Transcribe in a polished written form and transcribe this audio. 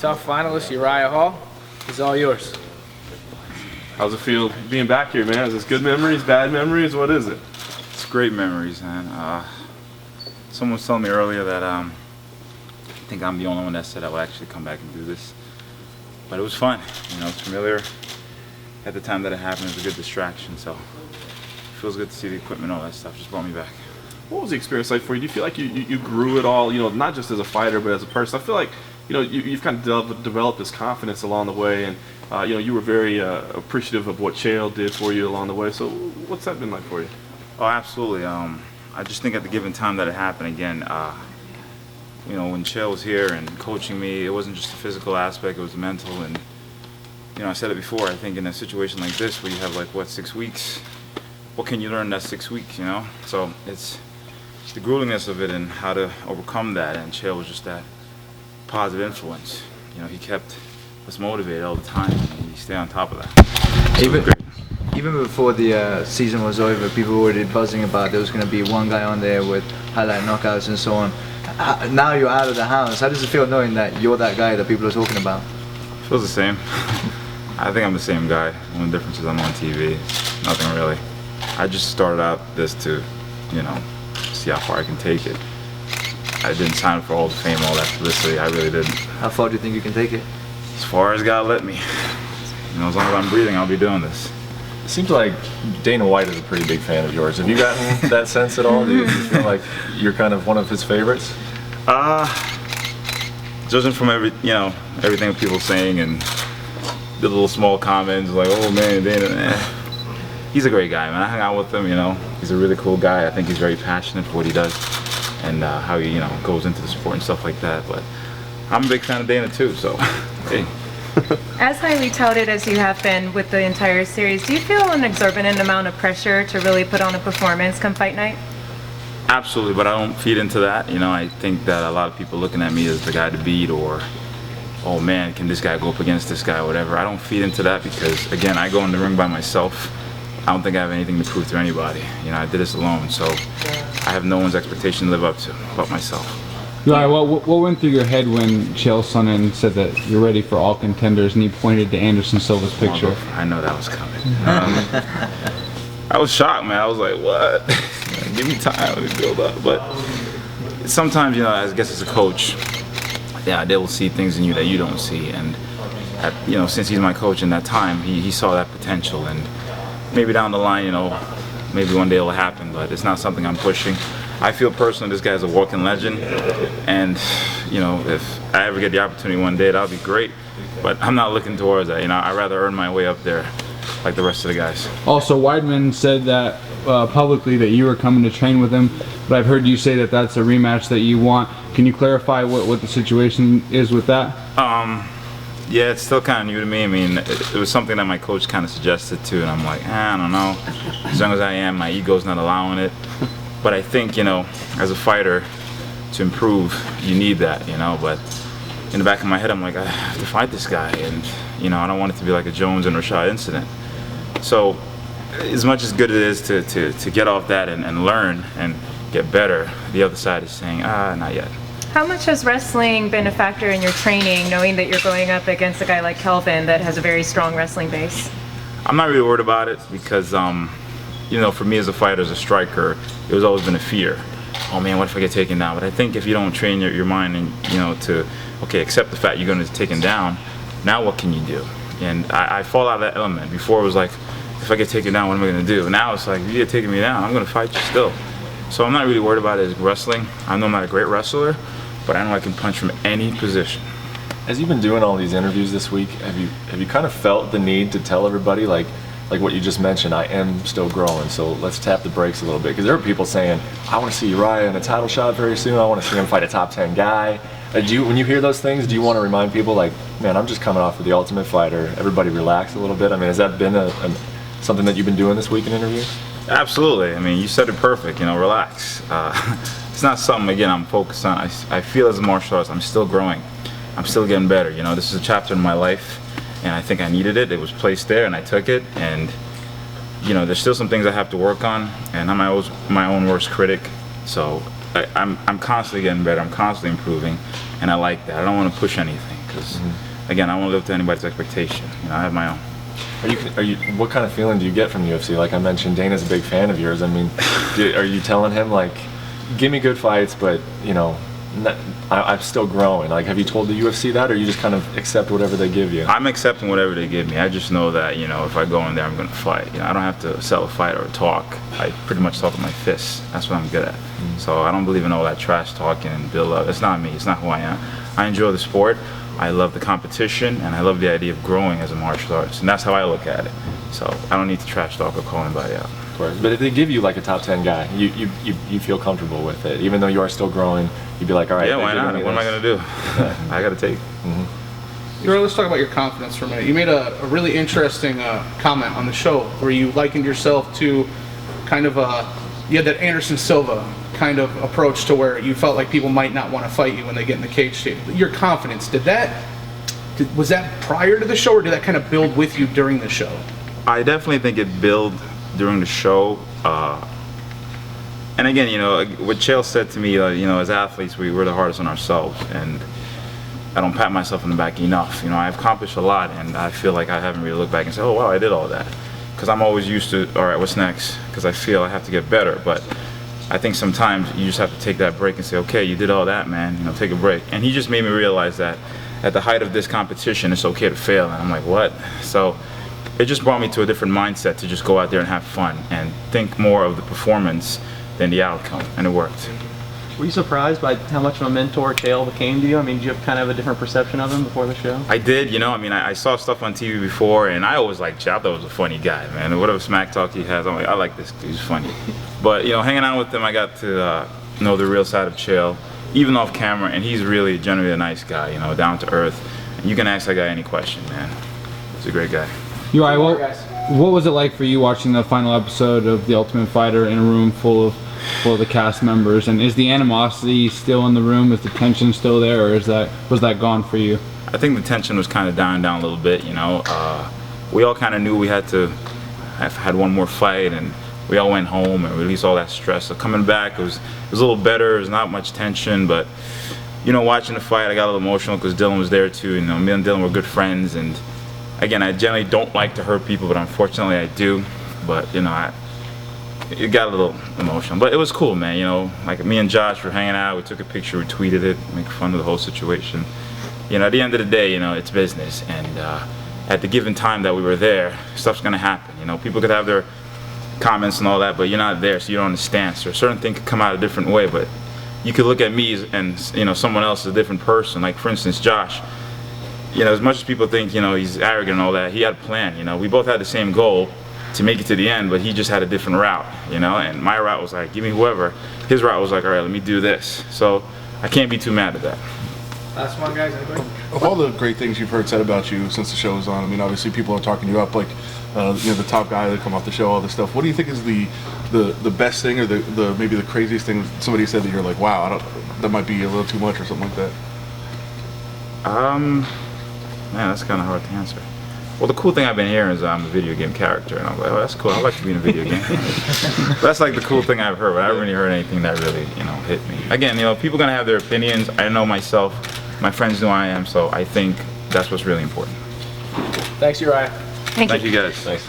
TUF finalist Uriah Hall. It's all yours. How's it feel being back here, man? Is this good memories, bad memories? What is it? It's great memories, man. Someone was telling me earlier that I think I'm the only one that said I would actually come back and do this. But it was fun. You know, it's familiar. At the time that it happened, it was a good distraction. So it feels good to see the equipment, all that stuff. Just brought me back. What was the experience like for you? Do you feel like you grew it all, you know, not just as a fighter, but as a person? I feel like, you know, you've kind of developed this confidence along the way, and, you know, you were very appreciative of what Chael did for you along the way. So what's that been like for you? Oh, absolutely. I just think at the given time that it happened, again, you know, when Chael was here and coaching me, it wasn't just the physical aspect, it was the mental. And, you know, I said it before, I think in a situation like this where you have, like, what, 6 weeks, what can you learn in that 6 weeks, you know? So it's the gruelingness of it and how to overcome that. And Chael was just that positive influence. You know, he kept us motivated all the time, and he stayed on top of that. So Even before the season was over, people were already buzzing about there was going to be one guy on there with highlight knockouts and so on. Now you're out of the house. How does it feel knowing that you're that guy that people are talking about? It feels the same. I think I'm the same guy. The only difference is I'm on TV. Nothing really. I just started out this to, you know, see how far I can take it. I didn't sign up for all the fame, all that publicity. I really didn't. How far do you think you can take it? As far as God let me. You know, as long as I'm breathing, I'll be doing this. It seems like Dana White is a pretty big fan of yours. Have you gotten that sense at all? Do you feel like you're kind of one of his favorites? Judging from everything people saying and the little small comments like, oh man, Dana, he's a great guy, man. I hang out with him, you know. He's a really cool guy. I think he's very passionate for what he does and how he, you know, goes into the sport and stuff like that. But I'm a big fan of Dana too, so hey. As highly touted as you have been with the entire series, do you feel an exorbitant amount of pressure to really put on a performance come fight night? Absolutely, but I don't feed into that. You know, I think that a lot of people looking at me as the guy to beat, or, oh man, can this guy go up against this guy, or whatever. I don't feed into that because, again, I go in the ring by myself. I don't think I have anything to prove to anybody. You know, I did this alone, so I have no one's expectation to live up to but myself. Right, what went through your head when Chael Sonnen said that you're ready for all contenders and he pointed to Anderson Silva's picture? I know that was coming. I was shocked, man. I was like, what? Give me time, let me build up. But sometimes, you know, I guess as a coach, yeah, they will see things in you that you don't see. And, you know, since he's my coach in that time, he saw that potential. And maybe down the line, you know, maybe one day it'll happen, but it's not something I'm pushing. I feel personally this guy's a walking legend, and you know, if I ever get the opportunity one day, that'll be great. But I'm not looking towards that. You know, I'd rather earn my way up there, like the rest of the guys. Also, Weidman said that publicly that you were coming to train with him, but I've heard you say that that's a rematch that you want. Can you clarify what the situation is with that? Yeah, it's still kind of new to me. I mean, it was something that my coach kind of suggested too, and I'm like, I don't know. As young as I am, my ego's not allowing it. But I think, you know, as a fighter, to improve, you need that, you know. But in the back of my head, I'm like, I have to fight this guy, and you know, I don't want it to be like a Jones and Rashad incident. So, as much as good it is to get off that and learn and get better, the other side is saying, not yet. How much has wrestling been a factor in your training, knowing that you're going up against a guy like Kelvin that has a very strong wrestling base? I'm not really worried about it because, you know, for me as a fighter, as a striker, it was always been a fear. Oh man, what if I get taken down? But I think if you don't train your mind and, you know, to, okay, accept the fact you're going to get taken down, now what can you do? And I fall out of that element. Before it was like, if I get taken down, what am I going to do? Now it's like, if you get taken me down, I'm going to fight you still. So I'm not really worried about it as wrestling. I know I'm not a great wrestler, but I know I can punch from any position. As you've been doing all these interviews this week, have you kind of felt the need to tell everybody, like what you just mentioned, I am still growing, so let's tap the brakes a little bit? Because there are people saying, I want to see Uriah in a title shot very soon, I want to see him fight a top 10 guy. When you hear those things, do you want to remind people, like, man, I'm just coming off of the Ultimate Fighter, everybody relax a little bit? I mean, has that been something that you've been doing this week in interviews? Absolutely. I mean, you said it perfect, you know, relax. It's not something, again, I'm focused on. I feel as a martial artist, I'm still growing. I'm still getting better, you know. This is a chapter in my life, and I think I needed it. It was placed there, and I took it, and, you know, there's still some things I have to work on, and I'm my own worst critic, so I'm constantly getting better, I'm constantly improving, and I like that. I don't want to push anything. because again, I won't live to anybody's expectation. You know, I have my own. What kind of feeling do you get from UFC? Like I mentioned, Dana's a big fan of yours. I mean, are you telling him like, give me good fights, but you know, I'm still growing? Like, have you told the UFC that, or you just kind of accept whatever they give you? I'm accepting whatever they give me. I just know that, you know, if I go in there, I'm going to fight. You know, I don't have to sell a fight or talk. I pretty much talk with my fists. That's what I'm good at. So I don't believe in all that trash talking and build up. It's not me. It's not who I am. I enjoy the sport. I love the competition, and I love the idea of growing as a martial artist, and that's how I look at it. So I don't need to trash talk or call anybody out. But if they give you like a top 10 guy, you feel comfortable with it, even though you are still growing. You'd be like, all right. Yeah, why not? What am I gonna do? I gotta take. Uriah, let's talk about your confidence for a minute. You made a really interesting comment on the show where you likened yourself to kind of you had that Anderson Silva kind of approach to where you felt like people might not want to fight you when they get in the cage stage. Your confidence, was that prior to the show, or did that kind of build with you during the show? I definitely think it built during the show. And again, you know, what Chael said to me, you know, as athletes, we're the hardest on ourselves, and I don't pat myself on the back enough. You know, I've accomplished a lot, and I feel like I haven't really looked back and said, oh wow, I did all that. Because I'm always used to, all right, what's next? Because I feel I have to get better. But I think sometimes you just have to take that break and say, okay, you did all that, man, you know, take a break. And he just made me realize that at the height of this competition, it's okay to fail. And I'm like, what? So it just brought me to a different mindset to just go out there and have fun and think more of the performance than the outcome, and it worked. Were you surprised by how much of a mentor Chael became to you? I mean, did you have kind of a different perception of him before the show? I did, you know, I mean, I saw stuff on TV before, and I always liked Chael. I thought he was a funny guy, man. Whatever smack talk he has, I'm like, I like this dude, he's funny. But, you know, hanging out with him, I got to know the real side of Chael, even off camera, and he's really generally a nice guy, you know, down to earth. And you can ask that guy any question, man. He's a great guy. Uriah, what was it like for you watching the final episode of The Ultimate Fighter in a room full of the cast members? And is the animosity still in the room? Is the tension still there, or was that gone for you? I think the tension was kind of down a little bit, you know. We all kind of knew we had to have had one more fight, and we all went home and released all that stress. So coming back, it was a little better. There's not much tension, but you know, watching the fight, I got a little emotional because Dylan was there too. You know, me and Dylan were good friends, and again, I generally don't like to hurt people, but unfortunately I do. But you know, it got a little emotional, but it was cool, man. You know, like me and Josh were hanging out. We took a picture, we tweeted it, make fun of the whole situation. You know, at the end of the day, you know, it's business, and at the given time that we were there, stuff's gonna happen. You know, people could have their comments and all that, but you're not there, so you don't understand. So certain things could come out a different way, but you could look at me and, you know, someone else is a different person. Like for instance, Josh. You know, as much as people think, you know, he's arrogant and all that, he had a plan. You know, we both had the same goal to make it to the end, but he just had a different route, you know, and my route was like, give me whoever. His route was like, all right, let me do this. So I can't be too mad at that. Last one, guys, anybody? Of all the great things you've heard said about you since the show was on, I mean, obviously people are talking you up, like, you know, the top guy that come off the show, all this stuff. What do you think is the best thing, or the maybe the craziest thing somebody said that you're like, wow, that might be a little too much or something like that? Man, that's kind of hard to answer. Well, the cool thing I've been hearing is I'm a video game character, and I'm like, oh, that's cool. I like to be in a video game. That's like the cool thing I've heard, but I haven't really heard anything that really, you know, hit me. Again, you know, people are gonna have their opinions. I know myself, my friends know I am, so I think that's what's really important. Thanks, Uriah. Thank you. Thank you guys. Thanks.